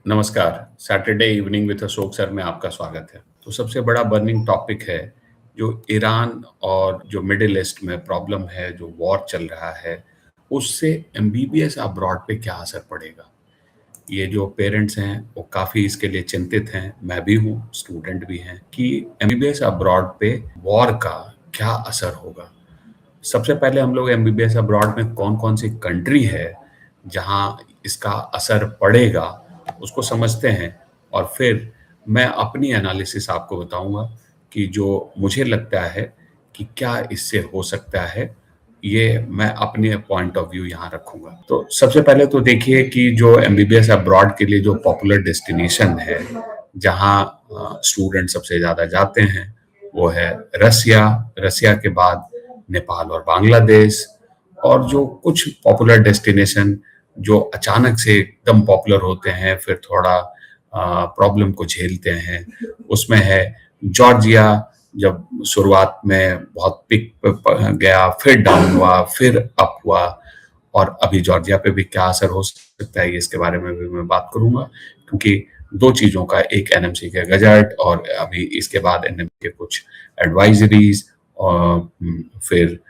नमस्कार। Saturday evening with Ashok sir में आपका स्वागत है। तो सबसे बड़ा बर्निंग टॉपिक है जो ईरान और जो मिडिल ईस्ट में प्रॉब्लम है, जो वॉर चल रहा है, उससे एमबीबीएस अब्रॉड पे क्या असर पड़ेगा। ये जो पेरेंट्स हैं वो काफ़ी इसके लिए चिंतित हैं, मैं भी हूँ, स्टूडेंट भी हैं, कि एमबीबीएस अब्रॉड पे वॉर का क्या असर होगा। सबसे पहले हम लोग एमबीबीएस अब्रॉड में कौन-कौन सी कंट्री है जहां इसका असर पड़ेगा उसको समझते हैं, और फिर मैं अपनी एनालिसिस आपको बताऊंगा कि जो मुझे लगता है कि क्या इससे हो सकता है। ये मैं अपने पॉइंट ऑफ व्यू यहाँ रखूंगा। तो सबसे पहले तो देखिए कि जो एमबीबीएस अब्रॉड के लिए जो पॉपुलर डेस्टिनेशन है, जहाँ स्टूडेंट सबसे ज़्यादा जाते हैं, वो है रसिया। रसिया के बाद नेपाल और बांग्लादेश। और जो कुछ पॉपुलर डेस्टिनेशन जो अचानक से एकदम पॉपुलर होते हैं, फिर थोड़ा प्रॉब्लम को झेलते हैं, उसमें है जॉर्जिया। जब शुरुआत में बहुत पिक गया, फिर डाउन हुआ, फिर अप हुआ, और अभी जॉर्जिया पे भी क्या असर हो सकता है इसके बारे में भी मैं बात करूंगा, क्योंकि दो चीजों का, एक एनएमसी के गजट और अभी इसके बाद एनएमसी के कुछ एडवाइजरीज, और फिर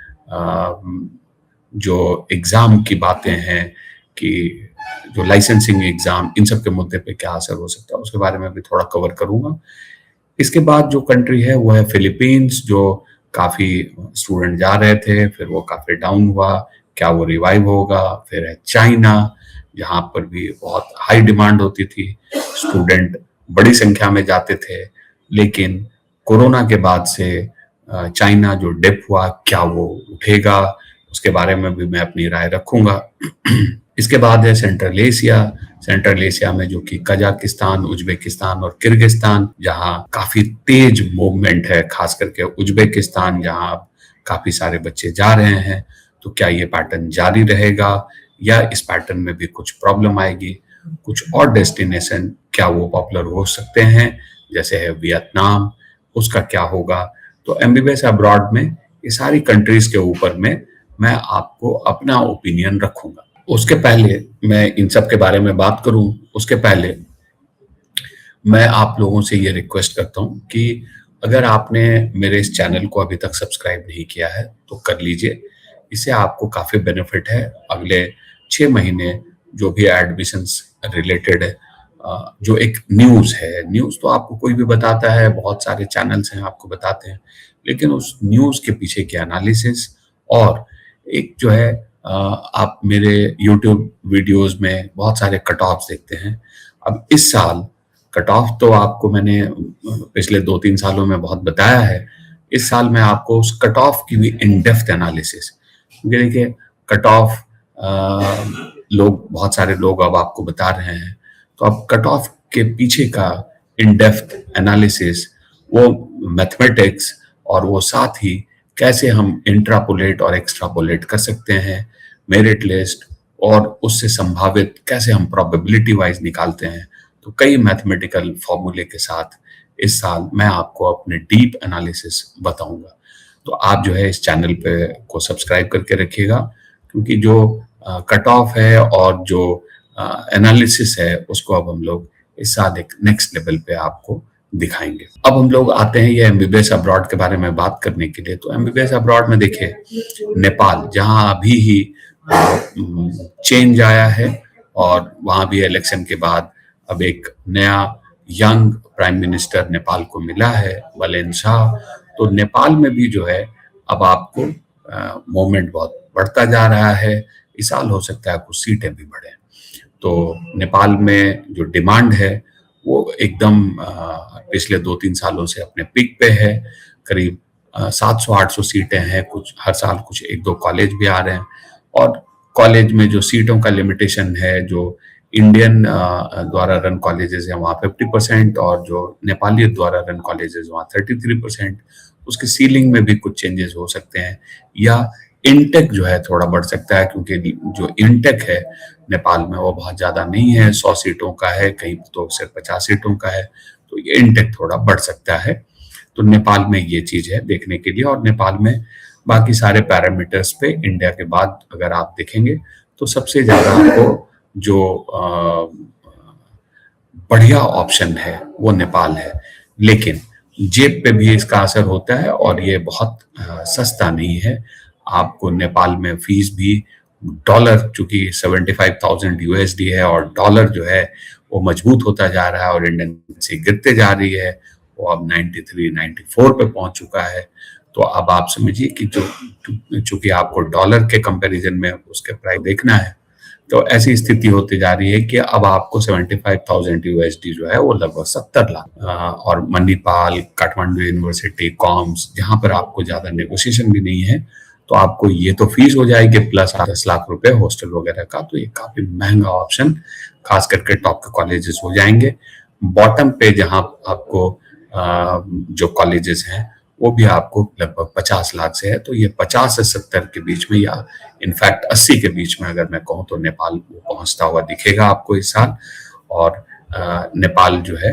जो एग्जाम की बातें हैं कि जो लाइसेंसिंग एग्जाम, इन सब के मुद्दे पे क्या असर हो सकता है उसके बारे में भी थोड़ा कवर करूंगा। इसके बाद जो कंट्री है वो है फिलीपींस, जो काफी स्टूडेंट जा रहे थे, फिर वो काफी डाउन हुआ, क्या वो रिवाइव होगा। फिर है चाइना, जहाँ पर भी बहुत हाई डिमांड होती थी, स्टूडेंट बड़ी संख्या में जाते थे, लेकिन कोरोना के बाद से चाइना जो डिप हुआ, क्या वो उठेगा, उसके बारे में भी मैं अपनी राय रखूंगा। इसके बाद है सेंट्रल एशिया। सेंट्रल एशिया में जो कि कजाकिस्तान, उज्बेकिस्तान और किर्गिस्तान, जहां काफी तेज मूवमेंट है, खास करके उज्बेकिस्तान जहां काफी सारे बच्चे जा रहे हैं। तो क्या ये पैटर्न जारी रहेगा या इस पैटर्न में भी कुछ प्रॉब्लम आएगी। कुछ और डेस्टिनेशन क्या वो पॉपुलर हो सकते हैं, जैसे है वियतनाम, उसका क्या होगा। तो एमबीबीएस अब्रॉड में ये सारी कंट्रीज के ऊपर में मैं आपको अपना ओपिनियन रखूंगा। उसके पहले मैं इन सब के बारे में बात करूं, उसके पहले मैं आप लोगों से ये रिक्वेस्ट करता हूं कि अगर आपने मेरे इस चैनल को अभी तक सब्सक्राइब नहीं किया है तो कर लीजिए। इससे आपको काफ़ी बेनिफिट है। अगले 6 महीने जो भी एडमिशंस रिलेटेड है, जो एक न्यूज़ है, न्यूज़ तो आपको कोई भी बताता है, बहुत सारे चैनल्स हैं आपको बताते हैं, लेकिन उस न्यूज़ के पीछे की एनालिसिस, और एक जो है आप मेरे यूट्यूब वीडियोस में बहुत सारे कट ऑफ्स देखते हैं। अब इस साल कट ऑफ तो आपको मैंने पिछले 2-3 सालों में बहुत बताया है। इस साल मैं आपको उस कट ऑफ की भी इन डेप्थ एनालिसिस, क्योंकि देखिए कट ऑफ लोग, बहुत सारे लोग अब आपको बता रहे हैं, तो अब कट ऑफ के पीछे का इन डेप्थ एनालिसिस, वो मैथमेटिक्स, और वो साथ ही कैसे हम इंट्रापोलेट और एक्स्ट्रापोलेट कर सकते हैं, मेरिट लिस्ट, और उससे संभावित कैसे हम प्रोबेबिलिटी वाइज निकालते हैं। तो कई मैथमेटिकल फॉर्मूले के साथ इस साल मैं आपको अपने डीप एनालिसिस बताऊंगा। तो आप जो है इस चैनल पे को सब्सक्राइब करके रखिएगा, क्योंकि जो कट ऑफ है और जो एनालिसिस है उसको अब हम लोग इस साल एक नेक्स्ट लेवल पे आपको दिखाएंगे। अब हम लोग आते हैं ये एमबीबीएस अब्रॉड के बारे में बात करने के लिए। तो एमबीबीएस अब्रॉड में देखिए नेपाल, जहां अभी ही चेंज आया है, और वहां भी इलेक्शन के बाद अब एक नया यंग प्राइम मिनिस्टर नेपाल को मिला है, वलेन शाह। तो नेपाल में भी जो है अब आपको मूवमेंट बहुत बढ़ता जा रहा है। इस साल हो सकता है कुछ सीटें भी बढ़े। तो नेपाल में जो डिमांड है वो एकदम पिछले 2-3 सालों से अपने पीक पे है। करीब 700-800 सीटें हैं, कुछ हर साल कुछ 1-2 कॉलेज भी आ रहे हैं, और कॉलेज में जो सीटों का लिमिटेशन है, जो इंडियन द्वारा रन कॉलेजेस हैं वहाँ 50%, और जो नेपाली द्वारा रन कॉलेजेस वहाँ 33%। उसके सीलिंग में भी कुछ चेंजेस हो सकते हैं, या इनटेक जो है थोड़ा बढ़ सकता है, क्योंकि जो इनटेक है नेपाल में वो बहुत ज़्यादा नहीं है, 100 सीटों का है, कहीं तो सिर्फ 50 सीटों का है। तो ये इनटेक थोड़ा बढ़ सकता है। तो नेपाल में ये चीज़ है देखने के लिए। और नेपाल में बाकी सारे पैरामीटर्स पे इंडिया के बाद अगर आप देखेंगे तो सबसे ज़्यादा आपको जो बढ़िया ऑप्शन है वो नेपाल है, लेकिन जेब पे भी इसका असर होता है और ये बहुत सस्ता नहीं है। आपको नेपाल में फीस भी डॉलर, चूंकि 75,000 यूएसडी है और डॉलर जो है वो मजबूत होता जा रहा है और इंडियन करेंसी गिरते जा रही है, वो अब 93 94 पे पहुंच चुका है। तो अब आप समझिए कि जो चूंकि आपको डॉलर के कंपैरिजन में उसके प्राइस देखना है, तो ऐसी स्थिति होती जा रही है कि अब आपको 75,000 यूएसडी जो है वो लगभग 70 लाख, और मणिपाल, काठमांडू यूनिवर्सिटी, कॉम्स, जहां पर आपको ज्यादा नेगोशिएशन भी नहीं है, तो आपको ये तो फीस हो जाएगी प्लस 10 लाख रुपए हॉस्टल वगैरह का, तो ये काफी महंगा ऑप्शन खास करके टॉप के कॉलेजेस हो जाएंगे। बॉटम पे जहां आपको जो कॉलेजेस हैं वो भी आपको लगभग 50 लाख से है, तो ये 50 से 70 के बीच में या इनफैक्ट 80 के बीच में अगर मैं कहूँ तो नेपाल पहुंचता हुआ दिखेगा आपको इस साल। और नेपाल जो है,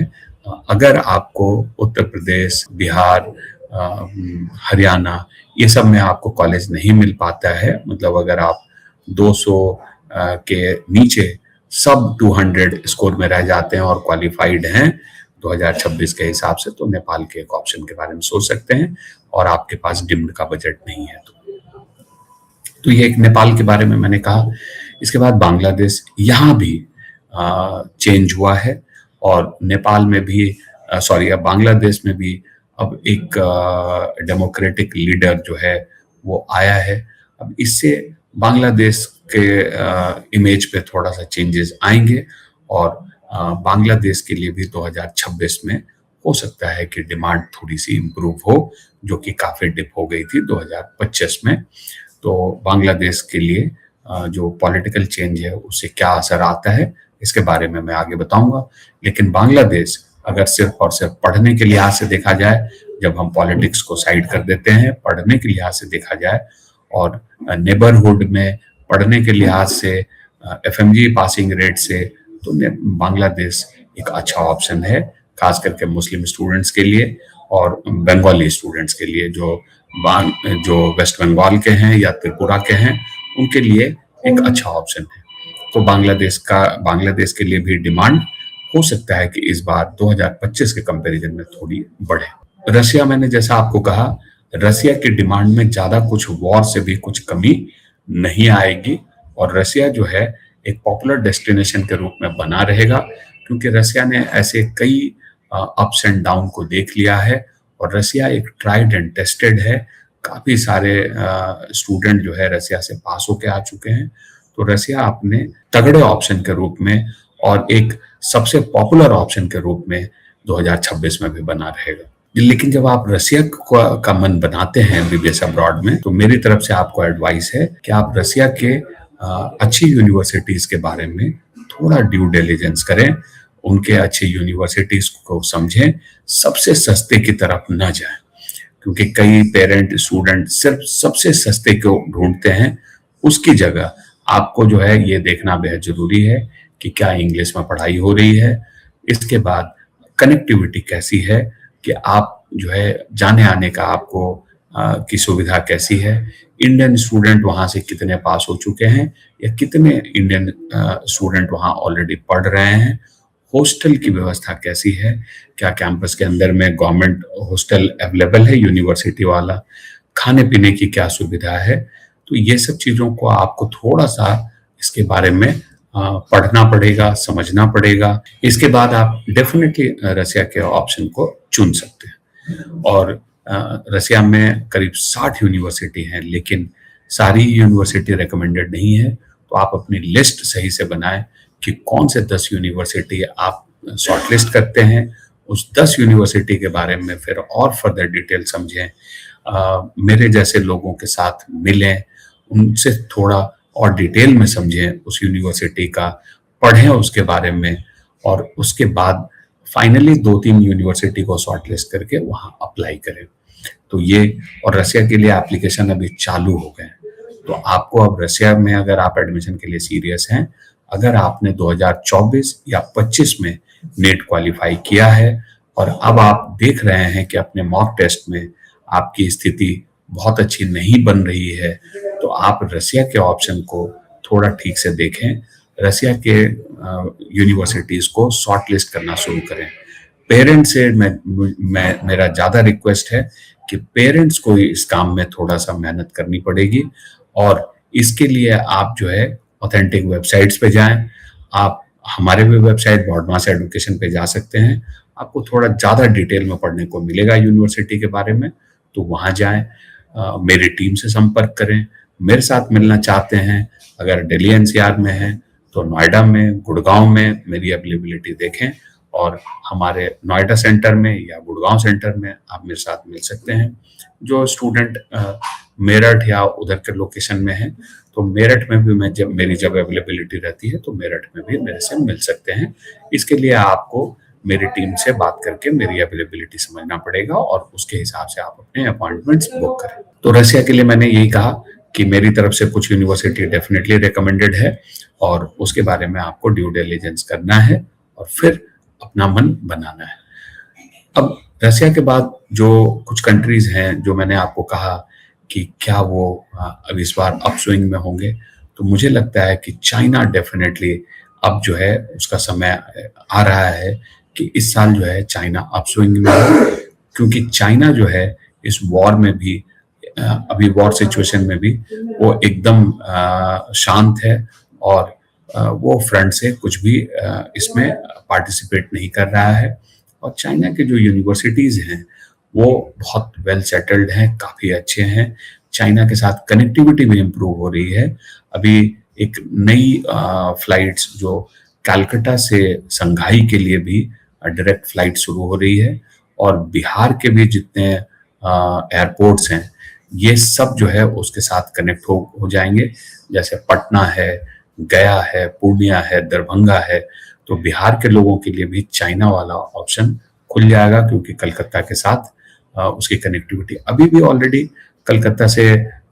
अगर आपको उत्तर प्रदेश, बिहार, हरियाणा, ये सब में आपको कॉलेज नहीं मिल पाता है, मतलब अगर आप 200 के नीचे सब 200 स्कोर में रह जाते हैं और क्वालिफाइड हैं 2026 के हिसाब से, तो नेपाल के एक ऑप्शन के बारे में सोच सकते हैं, और आपके पास डिम्ड का बजट नहीं है तो ये एक नेपाल के बारे में मैंने कहा। इसके बाद बांग्लादेश, यहाँ भी चेंज हुआ है और नेपाल में भी, सॉरी, अब बांग्लादेश में भी अब एक डेमोक्रेटिक लीडर जो है वो आया है। अब इससे बांग्लादेश के इमेज पे थोड़ा सा चेंजेस आएंगे और बांग्लादेश के लिए भी 2026 में हो सकता है कि डिमांड थोड़ी सी इम्प्रूव हो, जो कि काफी डिप हो गई थी 2025 में। तो बांग्लादेश के लिए जो पॉलिटिकल चेंज है उससे क्या असर आता है इसके बारे में मैं आगे बताऊंगा। लेकिन बांग्लादेश अगर सिर्फ और सिर्फ पढ़ने के लिहाज से देखा जाए, जब हम पॉलिटिक्स को साइड कर देते हैं, पढ़ने के लिहाज से देखा जाए और नेबरहुड में पढ़ने के लिहाज से, एफएमजी पासिंग रेट से, तो बांग्लादेश एक अच्छा ऑप्शन है, खास करके मुस्लिम स्टूडेंट्स के लिए और बंगाली स्टूडेंट्स के लिए, जो वेस्ट बंगाल के हैं या त्रिपुरा के हैं, उनके लिए एक अच्छा ऑप्शन है। तो बांग्लादेश के लिए भी डिमांड हो सकता है कि इस बार 2025 के कंपैरिजन में थोड़ी बढ़े। रसिया, मैंने जैसा आपको कहा, रसिया की डिमांड में ज्यादा कुछ वॉर से भी कुछ कमी नहीं आएगी और रसिया जो है एक पॉपुलर डेस्टिनेशन के रूप में बना रहेगा, क्योंकि रसिया ने ऐसे कई अप्स एंड डाउन को देख लिया है और रसिया एक ट्राइड एंड टेस्टेड है। काफी सारे स्टूडेंट जो है रसिया से पास होके आ चुके हैं, तो रसिया अपने तगड़े ऑप्शन के रूप में और एक सबसे पॉपुलर ऑप्शन के रूप में 2026 में भी बना रहेगा। लेकिन जब आप रसिया का मन बनाते हैं एमबीबीएस अब्रॉड में, तो मेरी तरफ से आपको एडवाइस है कि आप रसिया के अच्छी यूनिवर्सिटीज के बारे में थोड़ा ड्यू डिलिजेंस करें, उनके अच्छे यूनिवर्सिटीज को समझें, सबसे सस्ते की तरफ न जाएं, क्योंकि कई पेरेंट स्टूडेंट सिर्फ सबसे सस्ते को ढूंढते हैं। उसकी जगह आपको जो है ये देखना बेहद जरूरी है कि क्या इंग्लिश में पढ़ाई हो रही है, इसके बाद कनेक्टिविटी कैसी है, कि आप जो है जाने आने का आपको की सुविधा कैसी है, इंडियन स्टूडेंट वहां से कितने पास हो चुके हैं या कितने इंडियन स्टूडेंट वहां ऑलरेडी पढ़ रहे हैं, हॉस्टल की व्यवस्था कैसी है, क्या कैंपस के अंदर में गवर्नमेंट हॉस्टल अवेलेबल है यूनिवर्सिटी वाला, खाने पीने की क्या सुविधा है। तो ये सब चीजों को आपको थोड़ा सा इसके बारे में पढ़ना पड़ेगा, समझना पड़ेगा। इसके बाद आप डेफिनेटली रसिया के ऑप्शन को चुन सकते हैं। और रसिया में करीब 60 यूनिवर्सिटी हैं, लेकिन सारी यूनिवर्सिटी रिकमेंडेड नहीं है, तो आप अपनी लिस्ट सही से बनाएं कि कौन से 10 यूनिवर्सिटी आप शॉर्टलिस्ट करते हैं। उस 10 यूनिवर्सिटी के बारे में फिर और फर्दर डिटेल समझें, मेरे जैसे लोगों के साथ मिलें, उनसे थोड़ा और डिटेल में समझें उस यूनिवर्सिटी का, पढ़ें उसके बारे में, और उसके बाद फाइनली 2-3 यूनिवर्सिटी को शॉर्टलिस्ट करके वहां अप्लाई करें। तो ये, और रसिया के लिए एप्लीकेशन अभी चालू हो गए, तो आपको अब रसिया में अगर आप एडमिशन के लिए सीरियस हैं, अगर आपने 2024 या 25 में नेट क्वालिफाई किया है और अब आप देख रहे हैं कि अपने मॉक टेस्ट में आपकी स्थिति बहुत अच्छी नहीं बन रही है, तो आप रसिया के ऑप्शन को थोड़ा ठीक से देखें। रसिया के यूनिवर्सिटीज को शॉर्ट लिस्ट करना शुरू करें। पेरेंट्स से मैं मेरा ज़्यादा रिक्वेस्ट है कि पेरेंट्स को इस काम में थोड़ा सा मेहनत करनी पड़ेगी, और इसके लिए आप जो है ऑथेंटिक वेबसाइट्स पे जाएं। आप हमारे भी वेबसाइट बॉर्डमास एजुकेशन पे जा सकते हैं, आपको थोड़ा ज़्यादा डिटेल में पढ़ने को मिलेगा यूनिवर्सिटी के बारे में, तो वहाँ जाएं। मेरी टीम से संपर्क करें। मेरे साथ मिलना चाहते हैं, अगर दिल्ली एनसीआर में हैं तो नोएडा में, गुड़गांव में मेरी अवेलेबिलिटी देखें, और हमारे नोएडा सेंटर में या गुड़गांव सेंटर में आप मेरे साथ मिल सकते हैं। जो स्टूडेंट मेरठ या उधर के लोकेशन में है, तो मेरठ में भी मेरी जब अवेलेबिलिटी रहती है तो मेरठ में भी मेरे से मिल सकते हैं। इसके लिए आपको मेरी टीम से बात करके मेरी अवेलेबिलिटी समझना पड़ेगा, और उसके हिसाब से आप अपने अपॉइंटमेंट्स बुक करें। तो रसिया के लिए मैंने यही कहा कि मेरी तरफ से कुछ यूनिवर्सिटी डेफिनेटली रिकमेंडेड है, और उसके बारे में आपको ड्यू डिलिजेंस करना है और फिर अपना मन बनाना है। अब रसिया के बाद जो कुछ कंट्रीज हैं जो मैंने आपको कहा कि क्या वो अब इस बार अपस्विंग में होंगे, तो मुझे लगता है कि चाइना डेफिनेटली अब जो है उसका समय आ रहा है कि इस साल जो है चाइना अपस्विंग में हो, क्योंकि चाइना जो है इस वॉर में भी अभी वॉर सिचुएशन में भी वो एकदम शांत है, और वो फ्रंट से कुछ भी इसमें पार्टिसिपेट नहीं कर रहा है। और चाइना के जो यूनिवर्सिटीज़ हैं वो बहुत वेल सेटल्ड हैं, काफ़ी अच्छे हैं। चाइना के साथ कनेक्टिविटी भी इम्प्रूव हो रही है। अभी एक नई फ्लाइट्स जो कलकत्ता से संघाई के लिए भी डायरेक्ट फ्लाइट शुरू हो रही है, और बिहार के भी जितने एयरपोर्ट्स हैं ये सब जो है उसके साथ कनेक्ट हो जाएंगे। जैसे पटना है, गया है, पूर्णिया है, दरभंगा है, तो बिहार के लोगों के लिए भी चाइना वाला ऑप्शन खुल जाएगा, क्योंकि कलकत्ता के साथ उसकी कनेक्टिविटी अभी भी ऑलरेडी कलकत्ता से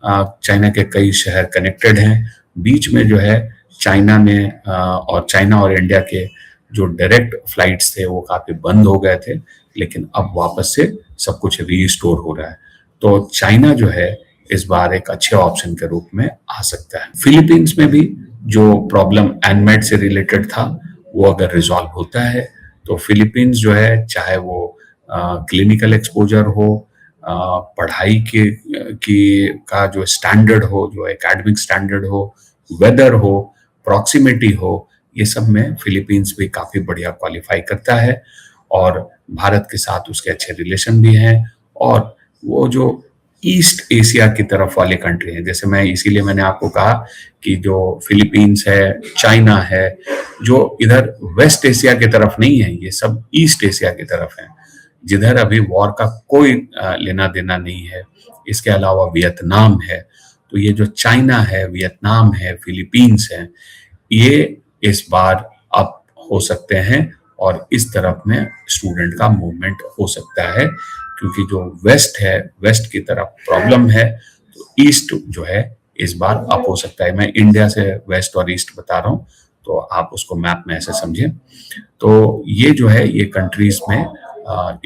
चाइना के कई शहर कनेक्टेड हैं। बीच में जो है चाइना और इंडिया के जो डायरेक्ट फ्लाइट्स थे वो काफी बंद हो गए थे, लेकिन अब वापस से सब कुछ रीस्टोर हो रहा है। तो चाइना जो है इस बार एक अच्छे ऑप्शन के रूप में आ सकता है। फिलीपींस में भी जो प्रॉब्लम एनमेड से रिलेटेड था वो अगर रिजॉल्व होता है तो फिलीपींस जो है, चाहे वो क्लिनिकल एक्सपोजर हो, पढ़ाई का जो स्टैंडर्ड हो, जो एकेडमिक स्टैंडर्ड हो, वेदर हो, प्रॉक्सिमिटी हो, ये सब में फिलीपींस भी काफी बढ़िया क्वालिफाई करता है, और भारत के साथ उसके अच्छे रिलेशन भी हैं। और वो जो ईस्ट एशिया की तरफ वाले कंट्री हैं, जैसे इसीलिए मैंने आपको कहा कि जो फिलीपींस है, चाइना है, जो इधर वेस्ट एशिया की तरफ नहीं है, ये सब ईस्ट एशिया की तरफ है, जिधर अभी वॉर का कोई लेना देना नहीं है। इसके अलावा वियतनाम है। तो ये जो चाइना है, वियतनाम है, फिलीपींस है, ये इस बार अप हो सकते हैं, और इस तरफ में स्टूडेंट का मूवमेंट हो सकता है, क्योंकि जो वेस्ट की तरफ प्रॉब्लम है, तो ईस्ट जो है इस बार अप हो सकता है। मैं इंडिया से वेस्ट और ईस्ट बता रहा हूँ, तो आप उसको मैप में ऐसे समझें। तो ये जो है ये कंट्रीज में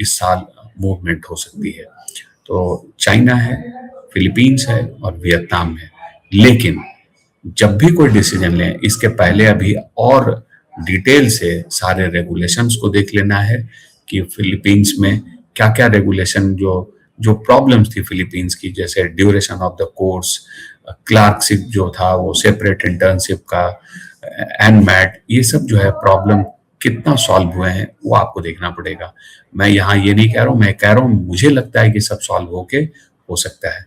इस साल मूवमेंट हो सकती है। तो चाइना है, फिलीपींस है और वियतनाम है। लेकिन जब भी कोई डिसीजन लें, इसके पहले अभी और डिटेल से सारे रेगुलेशंस को देख लेना है कि फिलीपींस में क्या क्या रेगुलेशन, जो प्रॉब्लम्स थी फिलीपींस की, जैसे duration of the course, clerkship जो था वो सेपरेट इंटर्नशिप का, एनमैट, ये सब जो है प्रॉब्लम कितना सॉल्व हुए हैं वो आपको देखना पड़ेगा। मैं यहाँ ये नहीं कह रहा हूँ, मैं कह रहा हूँ मुझे लगता है कि सब सॉल्व होके हो सकता है।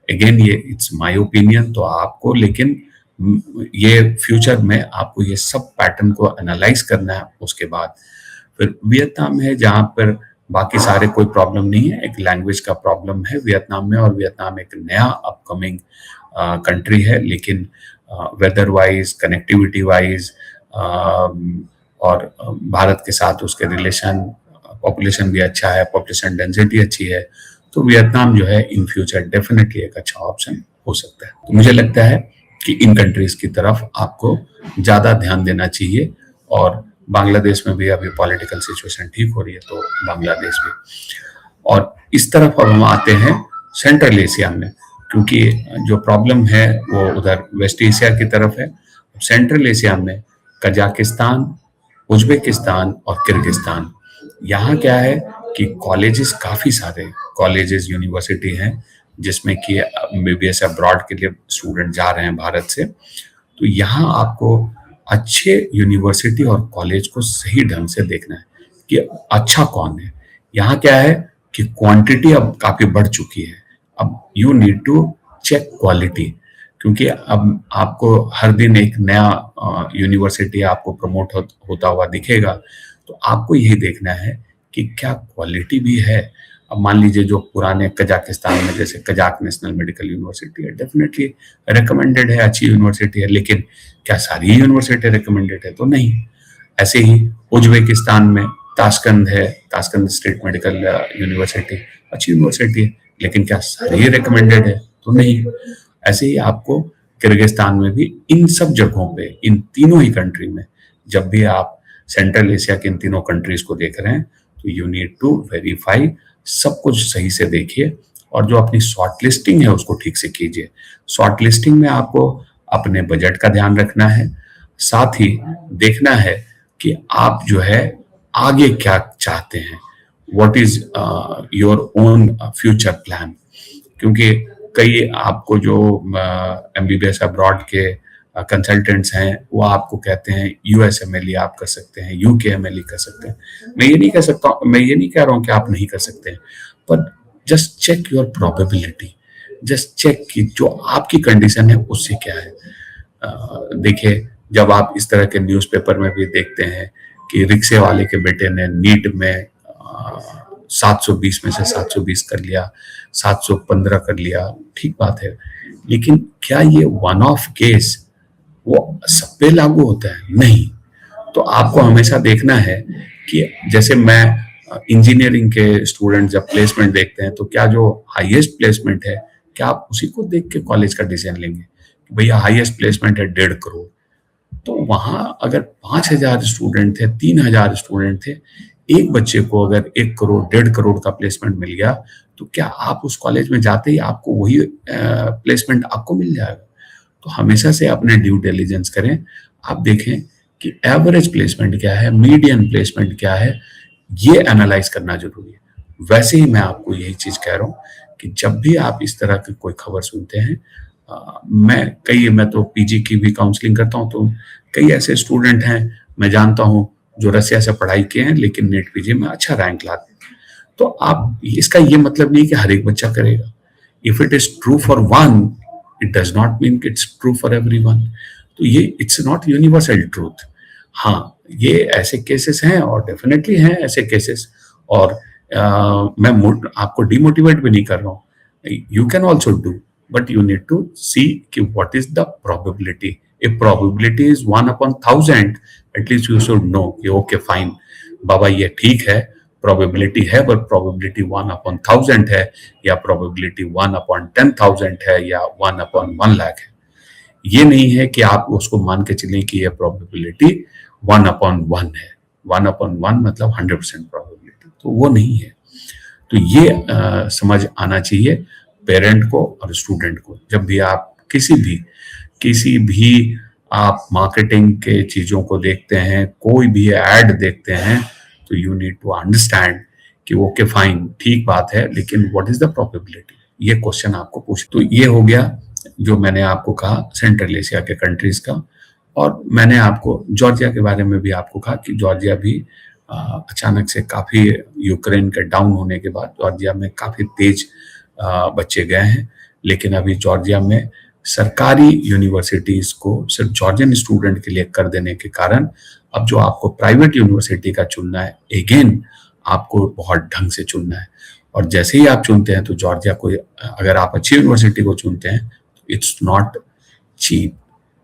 अगेन ये इट्स माय ओपिनियन, तो आपको लेकिन ये फ्यूचर में आपको ये सब पैटर्न को एनालाइज करना है। उसके बाद फिर वियतनाम है, जहाँ पर बाकी सारे कोई प्रॉब्लम नहीं है, एक लैंग्वेज का प्रॉब्लम है वियतनाम में, और वियतनाम एक नया अपकमिंग कंट्री है, लेकिन वेदर वाइज, कनेक्टिविटी वाइज, और भारत के साथ उसके रिलेशन, पॉपुलेशन भी अच्छा है, पॉपुलेशन डेंसिटी अच्छी है, तो वियतनाम जो है इन फ्यूचर डेफिनेटली एक अच्छा ऑप्शन हो सकता है। तो मुझे लगता है कि इन कंट्रीज की तरफ आपको ज्यादा ध्यान देना चाहिए, और बांग्लादेश में भी अभी पॉलिटिकल सिचुएशन ठीक हो रही है, तो बांग्लादेश भी। और इस तरफ अब हम आते हैं सेंट्रल एशिया में, क्योंकि जो प्रॉब्लम है वो उधर वेस्ट एशिया की तरफ है। सेंट्रल एशिया में कजाकिस्तान, उज़्बेकिस्तान और किर्गिस्तान। यहाँ क्या है कि कॉलेजेस काफ़ी सारे कॉलेजेस, यूनिवर्सिटी हैं जिसमें कि एमबीबीएस अब्रॉड के लिए स्टूडेंट जा रहे हैं भारत से। तो यहाँ आपको अच्छे यूनिवर्सिटी और कॉलेज को सही ढंग से देखना है कि अच्छा कौन है। यहाँ क्या है कि क्वांटिटी अब काफ़ी बढ़ चुकी है, अब you need to check quality, क्योंकि अब आपको हर दिन एक नया यूनिवर्सिटी आपको प्रमोट होता हुआ दिखेगा, तो आपको यही देखना है कि क्या क्वालिटी भी है। अब मान लीजिए जो पुराने कजाकिस्तान में जैसे कजाक नेशनल मेडिकल यूनिवर्सिटी है, डेफिनेटली रिकमेंडेड है, अच्छी यूनिवर्सिटी है, लेकिन क्या सारी यूनिवर्सिटी रिकमेंडेड है? तो नहीं। ऐसे ही उज्बेकिस्तान में ताशकंद है, ताशकंद स्टेट मेडिकल यूनिवर्सिटी अच्छी यूनिवर्सिटी है, लेकिन क्या सारी रिकमेंडेड है? तो नहीं। ऐसे ही आपको किर्गिस्तान में भी इन सब जगहों पे, इन तीनों ही कंट्री में, जब भी आप सेंट्रल एशिया के इन तीनों कंट्रीज को देख रहे हैं, तो यू नीड टू वेरीफाई, सब कुछ सही से देखिए, और जो अपनी शॉर्ट लिस्टिंग है उसको ठीक से कीजिए। शॉर्ट लिस्टिंग में आपको अपने बजट का ध्यान रखना है, साथ ही देखना है कि आप जो है आगे क्या चाहते हैं, what is your own future plan. क्योंकि कई आपको जो एमबीबीएस अब्रॉड के कंसल्टेंट्स हैं वो आपको कहते हैं यूएसएमएलई आप कर सकते हैं, यूकेएमएलई कर सकते हैं। मैं ये नहीं कह रहा हूँ कि आप नहीं कर सकते हैं, पर just check your probability, just check कि जो आपकी कंडीशन है उससे क्या है। देखिए, जब आप इस तरह के न्यूज़पेपर में भी देखते हैं कि रिक्शे वाले के बेटे ने नीट में 720 में से 720 कर लिया, 715 कर लिया, ठीक बात है, लेकिन क्या ये वन ऑफ केस वो सब पे लागू होता है? नहीं। तो आपको हमेशा देखना है कि जैसे मैं इंजीनियरिंग के स्टूडेंट जब प्लेसमेंट देखते हैं, तो क्या जो हाईएस्ट प्लेसमेंट है, क्या आप उसी को देख के कॉलेज का डिसीजन लेंगे कि भैया हाईएस्ट प्लेसमेंट है 1.5 करोड़, तो वहां अगर 5,000 स्टूडेंट थे, 3,000 स्टूडेंट थे, एक बच्चे को अगर 1 करोड़ 1.5 करोड़ का प्लेसमेंट मिल गया, तो क्या आप उस कॉलेज में जाते ही आपको वही प्लेसमेंट आपको मिल जाएगा? तो हमेशा से अपने ड्यू डिलिजेंस करें, आप देखें कि एवरेज प्लेसमेंट क्या है, मीडियन प्लेसमेंट क्या है, ये एनालाइज करना जरूरी है। वैसे ही मैं आपको यही चीज कह रहा हूँ कि जब भी आप इस तरह की कोई खबर सुनते हैं, मैं तो पीजी की भी काउंसलिंग करता हूँ, तो कई ऐसे स्टूडेंट हैं मैं जानता हूँ जो रसिया से पढ़ाई किए हैं लेकिन नेट पीजी में अच्छा रैंक लाते हैं। तो आप, इसका ये मतलब नहीं कि हर एक बच्चा करेगा। If it is true for one, it does not mean it's true for everyone. तो ये इट्स नॉट यूनिवर्सल ट्रूथ। हाँ, ये ऐसे केसेस हैं और डेफिनेटली हैं ऐसे केसेस, और मैं आपको डिमोटिवेट भी नहीं कर रहा हूँ। You can also do, but you need to see कि what is the probability. If probability is 1/1000, at least you should know कि okay fine, बाबा ये ठीक है, probability है, but probability 1/1000 है, या probability 1/10,000 है, या 1/1 लाख है। ये नहीं है कि आप उसको मान के चलें कि ये probability 1/1 है। 1/1 मतलब 100% probability, तो वो नहीं है। तो ये समझ आना चाहिए पेरेंट को और स्टूडेंट को। जब भी आप किसी भी आप मार्केटिंग के चीजों को देखते हैं, कोई भी ऐड देखते हैं, तो यू नीड टू अंडरस्टैंड कि ओके फाइन, ठीक बात है, लेकिन व्हाट इज द प्रोबेबिलिटी, ये क्वेश्चन आपको पूछ। तो ये हो गया जो मैंने आपको कहा सेंट्रल एशिया के कंट्रीज का। और मैंने आपको जॉर्जिया के बारे में भी आपको कहा कि जॉर्जिया भी अचानक से काफी, यूक्रेन के डाउन होने के बाद जॉर्जिया में काफी तेज बच्चे गए हैं, लेकिन अभी जॉर्जिया में सरकारी यूनिवर्सिटीज को सिर्फ जॉर्जियन स्टूडेंट के लिए कर देने के कारण अब जो आपको प्राइवेट यूनिवर्सिटी का चुनना है, अगेन आपको बहुत ढंग से चुनना है। और जैसे ही आप चुनते हैं तो जॉर्जिया को, अगर आप अच्छी यूनिवर्सिटी को चुनते हैं, तो it's not cheap,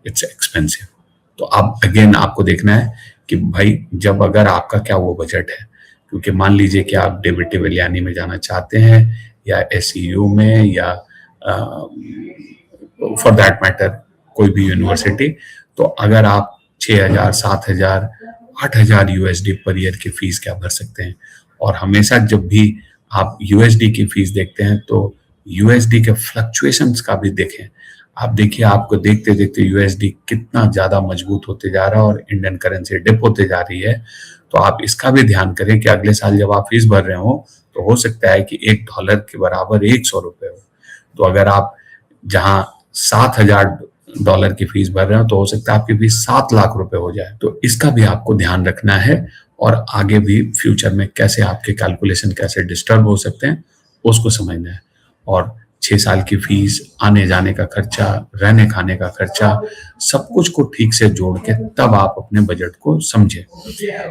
it's expensive. तो अब अगेन आपको देखना है कि भाई, जब अगर आपका क्या वो बजट है, क्योंकि मान लीजिए कि आप डेविड टिवेलियानी में जाना चाहते हैं, या एसईयू में, या फॉर दैट मैटर कोई भी यूनिवर्सिटी, तो अगर आप 6,000, 7,000, 8,000 यूएसडी पर ईयर की फीस क्या भर सकते हैं। और हमेशा जब भी आप यूएसडी की फीस देखते हैं, तो यूएसडी के फ्लक्चुएशंस का भी देखें। आप देखिए, आपको देखते देखते यूएसडी कितना ज्यादा मजबूत होते जा रहा है और इंडियन करेंसी डिप होते जा रही है। तो आप इसका भी ध्यान करें कि अगले साल जब आप फीस भर रहे हो तो हो सकता है कि $1 के बराबर $100 हो। तो अगर आप जहां $7,000 की फीस भर रहे हो तो हो सकता है आपकी फीस $7 लाख हो जाए। तो इसका भी आपको ध्यान रखना है और आगे भी फ्यूचर में कैसे आपके कैलकुलेशन कैसे डिस्टर्ब हो सकते हैं उसको समझना है। और 6 साल की फीस, आने जाने का खर्चा, रहने खाने का खर्चा, सब कुछ को ठीक से जोड़ के तब आप अपने बजट को समझें।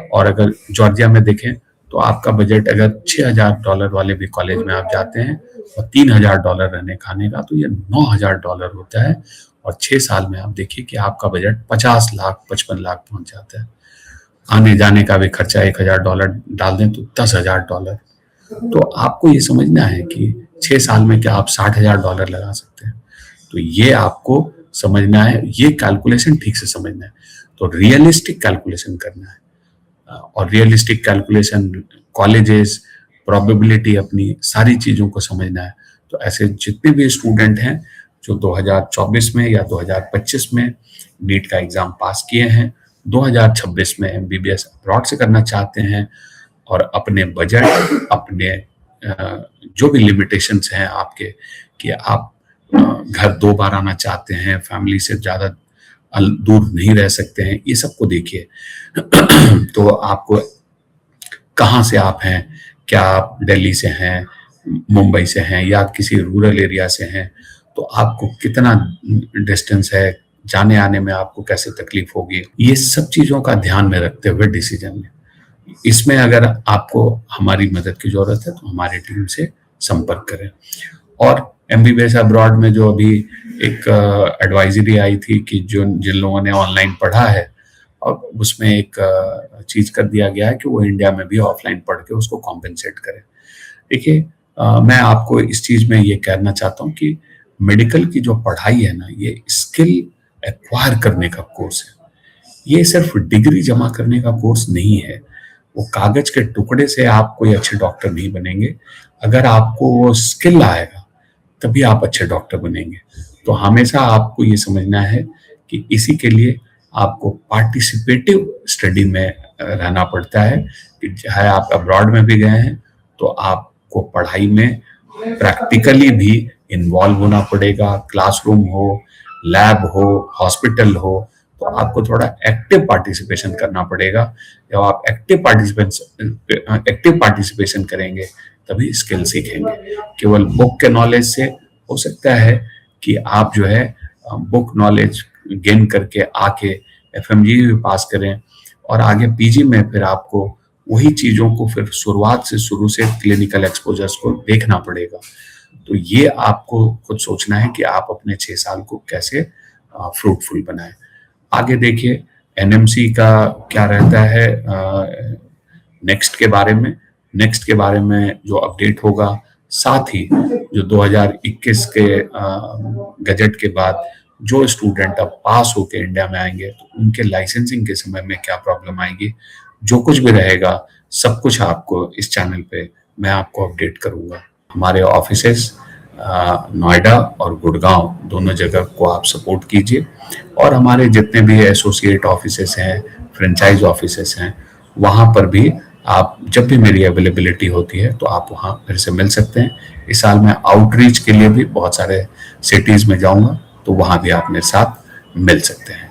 और अगर जॉर्जिया में देखें तो आपका बजट अगर $6,000 वाले भी कॉलेज में आप जाते हैं और $3,000 रहने खाने का, तो ये $9,000 होता है। और 6 साल में आप देखिए कि आपका बजट 50 लाख 55 लाख पहुंच जाता है। आने जाने का भी खर्चा $1,000 डाल दें तो $10,000। तो आपको ये समझना है कि 6 साल में क्या आप $60,000 लगा सकते हैं। तो ये आपको समझना है, ये कैलकुलेशन ठीक से समझना है। तो रियलिस्टिक कैलकुलेशन करना है और रियलिस्टिक कैलकुलेशन, कॉलेजेस, प्रोबेबिलिटी, अपनी सारी चीज़ों को समझना है। तो ऐसे जितने भी स्टूडेंट हैं जो 2024 में या 2025 में नीट का एग्ज़ाम पास किए हैं, 2026 में एमबीबीएस अब्रॉड से करना चाहते हैं और अपने बजट, अपने जो भी लिमिटेशंस हैं आपके, कि आप घर 2 बार आना चाहते हैं, फैमिली से ज़्यादा दूर नहीं रह सकते हैं, ये सबको देखिए। तो आपको कहाँ से आप हैं, क्या आप दिल्ली से हैं, मुंबई से हैं या किसी रूरल एरिया से हैं, तो आपको कितना डिस्टेंस है, जाने आने में आपको कैसे तकलीफ होगी, ये सब चीज़ों का ध्यान में रखते हुए डिसीजन लें। इसमें अगर आपको हमारी मदद की जरूरत है तो हमारी टीम से संपर्क करें। और एमबीबीएस अब्रॉड में जो अभी एक एडवाइजरी आई थी कि जो जिन लोगों ने ऑनलाइन पढ़ा है, और उसमें एक चीज कर दिया गया है कि वो इंडिया में भी ऑफलाइन पढ़ के उसको कॉम्पेंसेट करें। देखिए, मैं आपको इस चीज में ये कहना चाहता हूँ कि मेडिकल की जो पढ़ाई है ना, ये स्किल एक्वायर करने का कोर्स है। ये सिर्फ डिग्री जमा करने का कोर्स नहीं है। वो कागज के टुकड़े से आप कोई अच्छे डॉक्टर नहीं बनेंगे। अगर आपको वो स्किल आएगा तभी आप अच्छे डॉक्टर बनेंगे। तो हमेशा आपको ये समझना है कि इसी के लिए आपको पार्टिसिपेटिव स्टडी में रहना पड़ता है कि चाहे आप अब्रॉड में भी गए हैं तो आपको पढ़ाई में प्रैक्टिकली भी इन्वॉल्व होना पड़ेगा। क्लासरूम हो, लैब हो, हॉस्पिटल हो, तो आपको थोड़ा एक्टिव पार्टिसिपेशन करना पड़ेगा। जब आप एक्टिव पार्टिसिपेशन करेंगे तभी स्किल सीखेंगे। केवल बुक के नॉलेज से हो सकता है कि आप जो है बुक नॉलेज गेन करके आके एफएमजी भी पास करें और आगे पीजी में फिर आपको वही चीजों को फिर शुरुआत से शुरू से क्लिनिकल एक्सपोजर्स को देखना पड़ेगा। तो ये आपको खुद सोचना है कि आप अपने 6 साल को कैसे फ्रूटफुल बनाएं। आगे देखिए एनएमसी का क्या रहता है नेक्स्ट के बारे में जो अपडेट होगा, साथ ही जो 2021 के गजट के बाद जो स्टूडेंट अब पास होकर इंडिया में आएंगे तो उनके लाइसेंसिंग के समय में क्या प्रॉब्लम आएगी, जो कुछ भी रहेगा सब कुछ आपको इस चैनल पे मैं आपको अपडेट करूंगा। हमारे ऑफिसेस नोएडा और गुड़गांव दोनों जगह को आप सपोर्ट कीजिए और हमारे जितने भी एसोसिएट ऑफिसेस हैं, फ्रेंचाइज ऑफिसेस हैं, वहाँ पर भी आप जब भी मेरी अवेलेबिलिटी होती है तो आप वहाँ मेरे से मिल सकते हैं। इस साल मैं आउटरीच के लिए भी बहुत सारे सिटीज़ में जाऊँगा, तो वहाँ भी आप मेरे साथ मिल सकते हैं।